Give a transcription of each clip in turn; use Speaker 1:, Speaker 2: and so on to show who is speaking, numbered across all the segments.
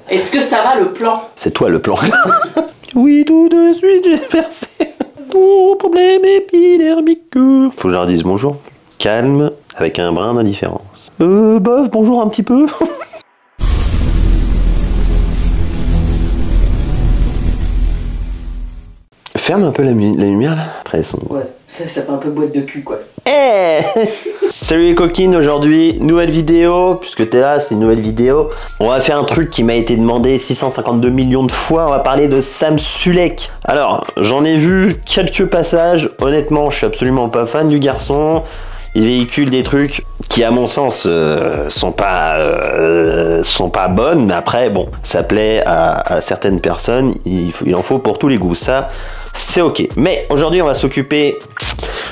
Speaker 1: Est-ce que ça va le plan?
Speaker 2: C'est toi le plan. Oui, tout de suite, j'ai percé ton problème épidermique. Faut que je leur dise bonjour. Calme, avec un brin d'indifférence. Bof, bonjour un petit peu. Ferme un peu la lumière là. Très sombre.
Speaker 1: Ouais, ça fait un peu boîte de cul quoi.
Speaker 2: Hey Salut les coquines, aujourd'hui, nouvelle vidéo, puisque t'es là, c'est une nouvelle vidéo. On va faire un truc qui m'a été demandé 652 millions de fois, on va parler de Sam Sulek. Alors, j'en ai vu quelques passages, honnêtement, je suis absolument pas fan du garçon. Il véhicule des trucs qui, à mon sens, sont pas bonnes, mais après, bon, ça plaît à certaines personnes, il en faut pour tous les goûts, ça, c'est ok. Mais aujourd'hui, on va s'occuper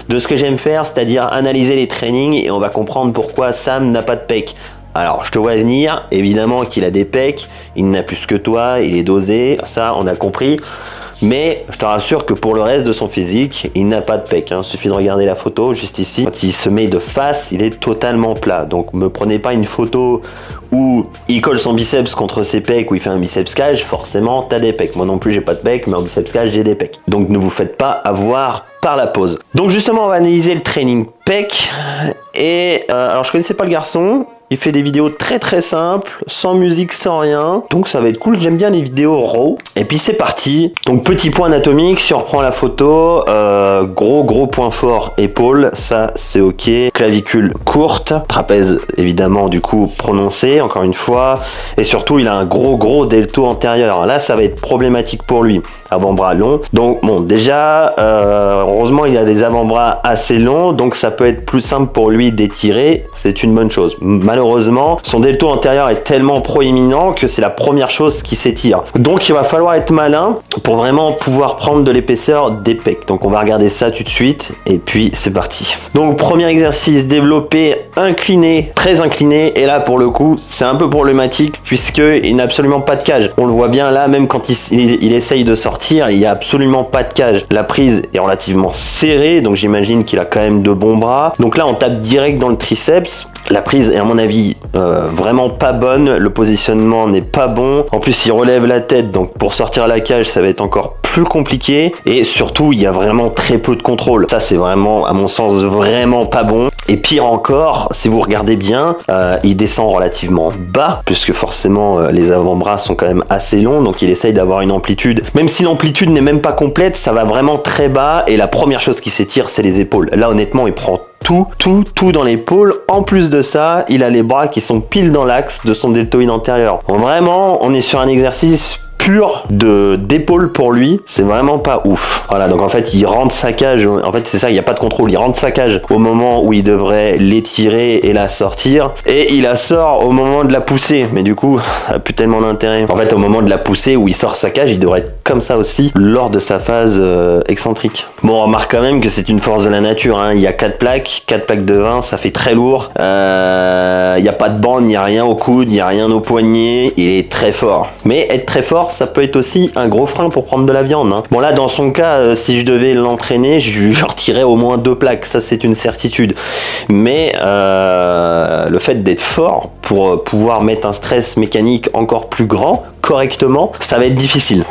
Speaker 2: de ce que j'aime faire, c'est-à-dire analyser les trainings, et on va comprendre pourquoi Sam n'a pas de pec. Alors, je te vois venir, évidemment qu'il a des pecs, il n'a plus que toi, il est dosé, ça, on a compris. Mais je te rassure que pour le reste de son physique, il n'a pas de pec. Il suffit de regarder la photo juste ici. Quand il se met de face, il est totalement plat. Donc me prenez pas une photo où il colle son biceps contre ses pecs, où il fait un biceps cage. Forcément, tu as des pecs. Moi non plus, j'ai pas de pecs, mais en biceps cage, j'ai des pecs. Donc ne vous faites pas avoir par la pose. Donc justement, on va analyser le training pec. Et alors, je connaissais pas le garçon. Il fait des vidéos très très simples, sans musique, sans rien. Donc ça va être cool, j'aime bien les vidéos raw. Et puis c'est parti. Donc petit point anatomique, si on reprend la photo, gros point fort, épaule, ça c'est ok. Clavicule courte, trapèze évidemment du coup prononcé, encore une fois. Et surtout il a un gros delto antérieur. Là ça va être problématique pour lui. Avant-bras long. Donc bon déjà, heureusement il a des avant-bras assez longs, donc ça peut être plus simple pour lui d'étirer. C'est une bonne chose. Malheureusement, son delto antérieur est tellement proéminent que c'est la première chose qui s'étire. Donc il va falloir être malin pour vraiment pouvoir prendre de l'épaisseur des pecs. Donc on va regarder ça tout de suite et puis c'est parti. Donc premier exercice, développé incliné, très incliné, et là pour le coup c'est un peu problématique puisqu'il n'a absolument pas de cage. On le voit bien là, même quand il essaye de sortir, il n'y a absolument pas de cage. La prise est relativement serrée, donc j'imagine qu'il a quand même de bons bras. Donc là on tape direct dans le triceps. La prise est à mon avis vraiment pas bonne, le positionnement n'est pas bon. En plus il relève la tête, donc pour sortir à la cage ça va être encore plus compliqué. Et surtout il y a vraiment très peu de contrôle. Ça c'est vraiment, à mon sens, vraiment pas bon. Et pire encore, si vous regardez bien, il descend relativement bas, puisque forcément les avant-bras sont quand même assez longs, donc il essaye d'avoir une amplitude. Même si l'amplitude n'est même pas complète, ça va vraiment très bas, et la première chose qui s'étire c'est les épaules. Là honnêtement il prend tout dans l'épaule. En plus de ça, il a les bras qui sont pile dans l'axe de son deltoïde antérieur. Donc vraiment, on est sur un exercice pur d'épaule pour lui, c'est vraiment pas ouf. Voilà, donc en fait il rentre sa cage, en fait c'est ça, il n'y a pas de contrôle, il rentre sa cage au moment où il devrait l'étirer et la sortir, et il la sort au moment de la pousser, mais du coup ça n'a plus tellement d'intérêt. En fait au moment de la pousser où il sort sa cage, il devrait être comme ça aussi lors de sa phase excentrique. Bon, on remarque quand même que c'est une force de la nature, hein. Il y a 4 plaques de 20, ça fait très lourd. Il n'y a pas de bande, il n'y a rien au coude, il n'y a rien au poignet, il est très fort. Mais être très fort, ça peut être aussi un gros frein pour prendre de la viande, hein. Bon là dans son cas, si je devais l'entraîner, je retirais au moins 2 plaques, ça c'est une certitude. Mais le fait d'être fort pour pouvoir mettre un stress mécanique encore plus grand correctement, ça va être difficile.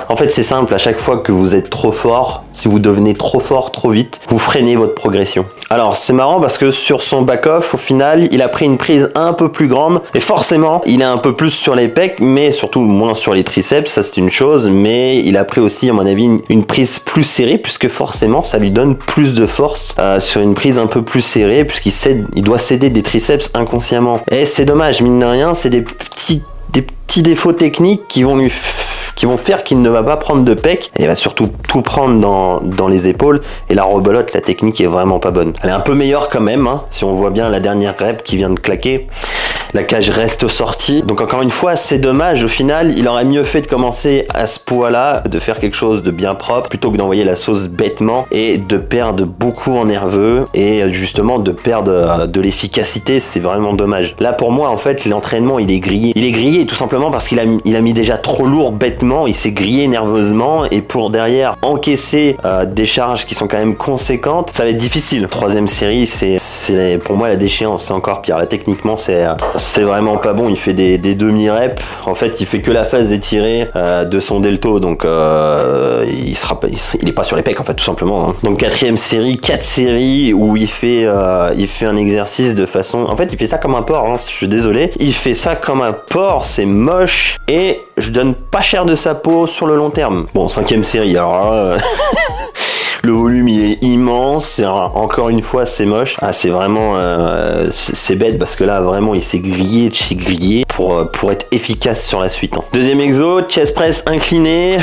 Speaker 2: En fait c'est simple, à chaque fois que vous êtes trop fort, si vous devenez trop fort trop vite, vous freinez votre progression. Alors c'est marrant parce que sur son back-off, au final, il a pris une prise un peu plus grande, et forcément il est un peu plus sur les pecs, mais surtout moins sur les triceps, ça c'est une chose, mais il a pris aussi à mon avis une prise plus serrée, puisque forcément ça lui donne plus de force sur une prise un peu plus serrée, puisqu'il doit céder des triceps inconsciemment. Et c'est dommage, mine de rien, c'est des petits défauts techniques qui vont faire qu'il ne va pas prendre de pec, et il va surtout tout prendre dans les épaules, et la rebelote, la technique est vraiment pas bonne. Elle est un peu meilleure quand même, hein, si on voit bien la dernière rep qui vient de claquer, la cage reste sortie, donc encore une fois c'est dommage. Au final il aurait mieux fait de commencer à ce poids-là, de faire quelque chose de bien propre, plutôt que d'envoyer la sauce bêtement et de perdre beaucoup en nerveux, et justement de perdre de l'efficacité. C'est vraiment dommage. Là pour moi en fait l'entraînement il est grillé tout simplement parce qu'il a mis déjà trop lourd bêtement, il s'est grillé nerveusement, et pour derrière encaisser des charges qui sont quand même conséquentes, ça va être difficile. Troisième série, c'est pour moi la déchéance, c'est encore pire. Là techniquement c'est c'est vraiment pas bon. Il fait des demi-reps. En fait, il fait que la phase d'étirer de son delto, donc il est pas sur les pecs en fait, tout simplement. Hein. Donc 4ème série, 4 séries où il fait un exercice de façon. En fait, il fait ça comme un porc. Hein, je suis désolé. Il fait ça comme un porc. C'est moche et je donne pas cher de sa peau sur le long terme. Bon, 5ème série. Alors là, le volume il est immense, encore une fois c'est moche. Ah, c'est vraiment c'est bête parce que là vraiment il s'est grillé de chez grillé pour être efficace sur la suite. Hein. 2ème exo, chest press incliné,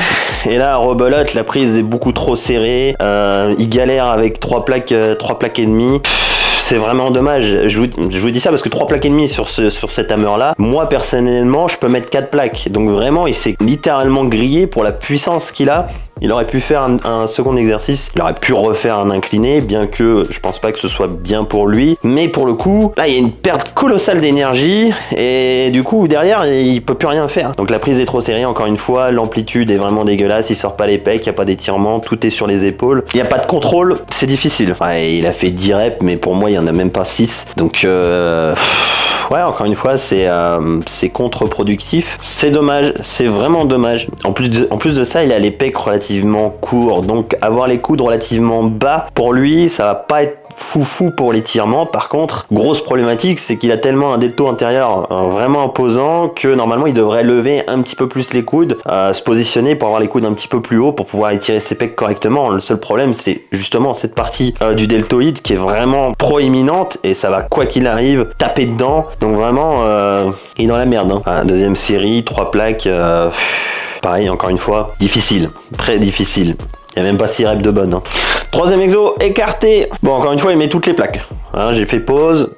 Speaker 2: et là rebelote, la prise est beaucoup trop serrée, il galère avec 3 plaques et demie. C'est vraiment dommage. Je vous dis ça parce que 3 plaques et demie sur cet hammer là, moi personnellement je peux mettre 4 plaques. Donc vraiment il s'est littéralement grillé pour la puissance qu'il a. Il aurait pu faire un second exercice, il aurait pu refaire un incliné, bien que je pense pas que ce soit bien pour lui. Mais pour le coup, là il y a une perte colossale d'énergie et du coup derrière il peut plus rien faire. Donc la prise est trop serrée encore une fois, l'amplitude est vraiment dégueulasse, il sort pas les pecs, il n'y a pas d'étirement, tout est sur les épaules. Il n'y a pas de contrôle, c'est difficile. Ouais, il a fait 10 reps mais pour moi il y en a même pas 6. Donc ouais, encore une fois, c'est contre-productif. C'est dommage, c'est vraiment dommage. En plus de ça, il a les pecs relativement courts. Donc, avoir les coudes relativement bas, pour lui, ça va pas être foufou pour l'étirement. Par contre, grosse problématique, c'est qu'il a tellement un delto intérieur vraiment imposant que normalement, il devrait lever un petit peu plus les coudes, se positionner pour avoir les coudes un petit peu plus haut pour pouvoir étirer ses pecs correctement. Le seul problème, c'est justement cette partie du deltoïde qui est vraiment proéminente et ça va, quoi qu'il arrive, taper dedans. Donc vraiment, il est dans la merde. Hein. 2ème série, 3 plaques, pareil, encore une fois, difficile, très difficile. Il n'y a même pas 6 reps de bonne. Hein. 3ème exo, écarté. Bon, encore une fois, il met toutes les plaques. Hein, j'ai fait pause,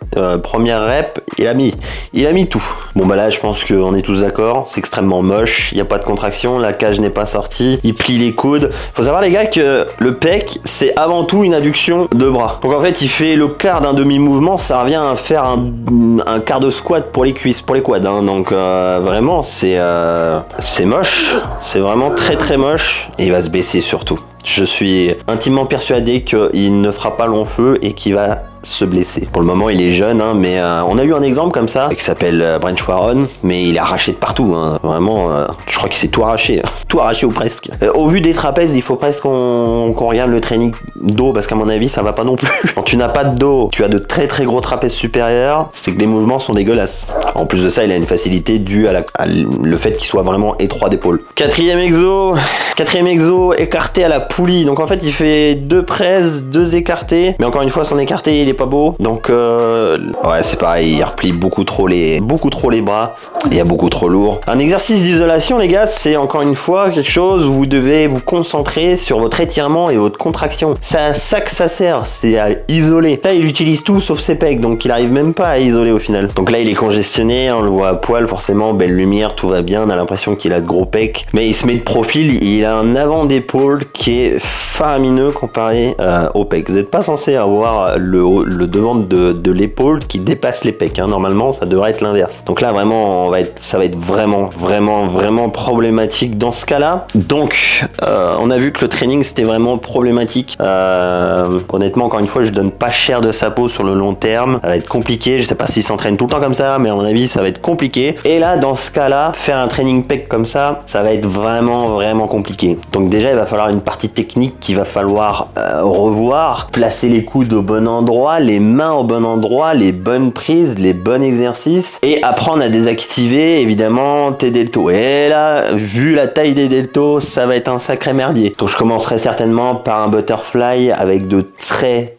Speaker 2: première rep, il a mis tout. Bon bah là je pense qu'on est tous d'accord, c'est extrêmement moche, il n'y a pas de contraction, la cage n'est pas sortie, il plie les coudes. Faut savoir les gars que le pec c'est avant tout une adduction de bras. Donc en fait il fait le quart d'un demi-mouvement, ça revient à faire un quart de squat pour les cuisses, pour les quads. Hein. Donc vraiment c'est moche, c'est vraiment très très moche et il va se baisser surtout. Je suis intimement persuadé qu'il ne fera pas long feu et qu'il va se blesser. Pour le moment, il est jeune, hein, mais on a eu un exemple comme ça qui s'appelle Branch Warren, mais il est arraché de partout. Hein. Vraiment, je crois qu'il s'est tout arraché. Tout arraché ou presque. Au vu des trapèzes, il faut presque qu'on regarde le training dos parce qu'à mon avis, ça va pas non plus. Quand tu n'as pas de dos, tu as de très très gros trapèzes supérieurs, c'est que les mouvements sont dégueulasses. En plus de ça, il a une facilité due à le fait qu'il soit vraiment étroit d'épaule. 4ème exo, écarté à la poulie. Donc en fait, il fait 2 presses, 2 écartés, mais encore une fois, son écarté, il est pas beau. Donc ouais, c'est pareil, il replie beaucoup trop les bras, il y a beaucoup trop lourd. Un exercice d'isolation, les gars, c'est encore une fois quelque chose où vous devez vous concentrer sur votre étirement et votre contraction. C'est à ça que ça sert, c'est à isoler. Là, il utilise tout sauf ses pecs, donc il arrive même pas à isoler au final. Donc là, il est congestionné, on le voit à poil, forcément, belle lumière, tout va bien, on a l'impression qu'il a de gros pecs, mais il se met de profil, il a un avant d'épaule qui est faramineux comparé au pec. Vous n'êtes pas censé avoir le devant de l'épaule qui dépasse les pecs. Hein. Normalement, ça devrait être l'inverse. Donc là, vraiment, ça va être vraiment problématique dans ce cas-là. Donc, on a vu que le training, c'était vraiment problématique. Honnêtement, encore une fois, je donne pas cher de sa peau sur le long terme. Ça va être compliqué. Je sais pas s'il s'entraîne tout le temps comme ça, mais à mon avis, ça va être compliqué. Et là, dans ce cas-là, faire un training pec comme ça va être vraiment compliqué. Donc déjà, il va falloir une partie technique qu'il va falloir revoir, placer les coudes au bon endroit, les mains au bon endroit, les bonnes prises, les bons exercices et apprendre à désactiver évidemment tes deltos. Et là, vu la taille des deltos, ça va être un sacré merdier. Donc je commencerai certainement par un butterfly avec de très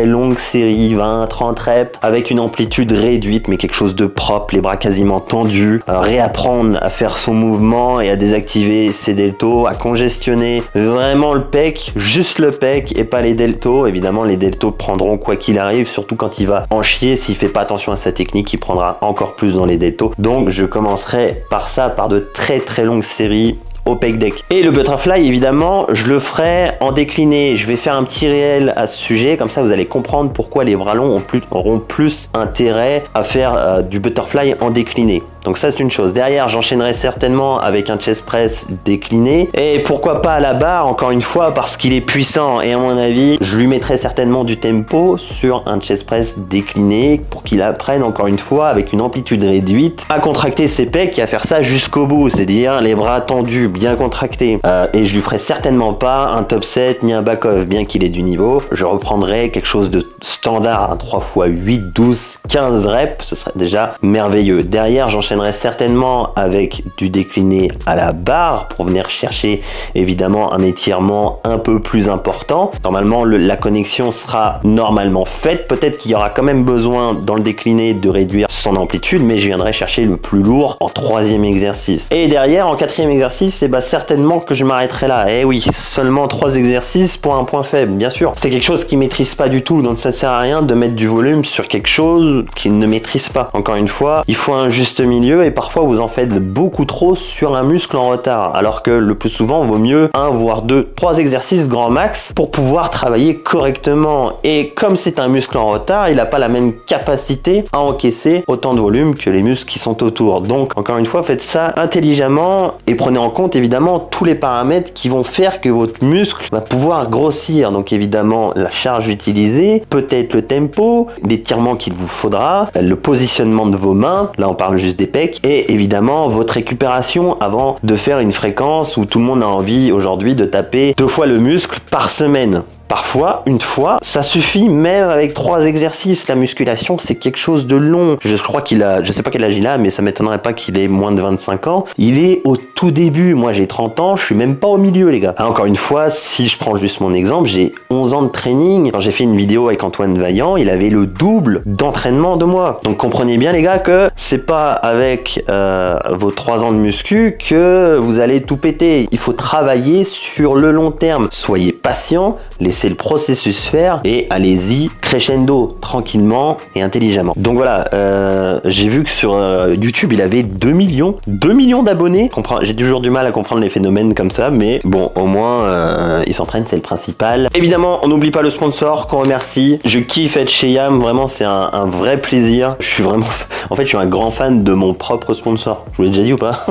Speaker 2: longue série, 20-30 reps, avec une amplitude réduite, mais quelque chose de propre, les bras quasiment tendus, réapprendre à faire son mouvement et à désactiver ses deltos, à congestionner vraiment le pec, juste le pec et pas les deltos. Évidemment, les deltos prendront quoi qu'il arrive, surtout quand il va en chier, s'il fait pas attention à sa technique, il prendra encore plus dans les deltos. Donc je commencerai par ça, par de très longues séries au pec deck. Et le butterfly, évidemment, je le ferai en décliné. Je vais faire un petit réel à ce sujet, comme ça vous allez comprendre pourquoi les bras longs auront plus intérêt à faire du butterfly en décliné. Donc ça c'est une chose. Derrière j'enchaînerai certainement avec un chest press décliné et pourquoi pas à la barre encore une fois parce qu'il est puissant et à mon avis je lui mettrai certainement du tempo sur un chest press décliné pour qu'il apprenne encore une fois avec une amplitude réduite à contracter ses pecs et à faire ça jusqu'au bout, c'est-à-dire les bras tendus, bien contractés. Et je lui ferai certainement pas un top set ni un back off, bien qu'il ait du niveau. Je reprendrai quelque chose de standard, un 3x8, 12, 15 reps, ce serait déjà merveilleux. Derrière, j'enchaînerai certainement avec du décliné à la barre pour venir chercher évidemment un étirement un peu plus important. Normalement, la connexion sera normalement faite. Peut-être qu'il y aura quand même besoin dans le décliné de réduire son amplitude, mais je viendrai chercher le plus lourd en troisième exercice. Et derrière, en quatrième exercice, certainement que je m'arrêterai là. Eh oui, seulement 3 exercices pour un point faible, bien sûr. C'est quelque chose qu'il maîtrise pas du tout, donc ça sert à rien de mettre du volume sur quelque chose qu'il ne maîtrise pas. Encore une fois, il faut un juste milieu et parfois vous en faites beaucoup trop sur un muscle en retard, alors que le plus souvent, vaut mieux 1 voire 2, 3 exercices grand max pour pouvoir travailler correctement. Et comme c'est un muscle en retard, il n'a pas la même capacité à encaisser autant de volume que les muscles qui sont autour. Donc, encore une fois, faites ça intelligemment et prenez en compte évidemment tous les paramètres qui vont faire que votre muscle va pouvoir grossir. Donc évidemment, la charge utilisée, peut-être le tempo, l'étirement qu'il vous faudra, le positionnement de vos mains, là on parle juste des pecs, et évidemment votre récupération avant de faire une fréquence où tout le monde a envie aujourd'hui de taper 2 fois le muscle par semaine. Parfois, une fois, ça suffit même avec 3 exercices. La musculation, c'est quelque chose de long. Je crois qu'il a, je sais pas quel âge il a, mais ça m'étonnerait pas qu'il ait moins de 25 ans. Il est au tout début. Moi, j'ai 30 ans, je suis même pas au milieu, les gars. Encore une fois, si je prends juste mon exemple, j'ai 11 ans de training. Quand j'ai fait une vidéo avec Antoine Vaillant, il avait le double d'entraînement de moi. Donc comprenez bien, les gars, que c'est pas avec vos 3 ans de muscu que vous allez tout péter. Il faut travailler sur le long terme. Soyez patient, laissez le processus faire et allez-y crescendo, tranquillement et intelligemment. Donc voilà, j'ai vu que sur YouTube il avait 2 millions d'abonnés. J'ai toujours du mal à comprendre les phénomènes comme ça, mais bon, au moins il s'entraîne, c'est le principal. Évidemment, on n'oublie pas le sponsor qu'on remercie. Je kiffe être chez Yam, vraiment c'est un vrai plaisir. Je suis vraiment, en fait je suis un grand fan de mon propre sponsor. Je vous l'ai déjà dit ou pas?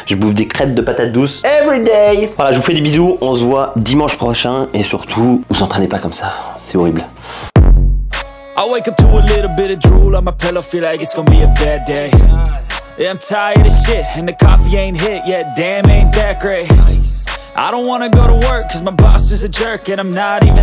Speaker 2: Je bouffe des crêpes de patates douces every day. Voilà, je vous fais des bisous, on se voit dimanche prochain et surtout, vous entraînez pas comme ça, c'est horrible.
Speaker 3: I wake up to a little bit of drool on my pillow, feel like it's gonna be a bad day. Yeah, I'm tired of shit, and the coffee ain't hit yet, damn ain't that great. I don't wanna go to work, cause my boss is a jerk, and I'm not even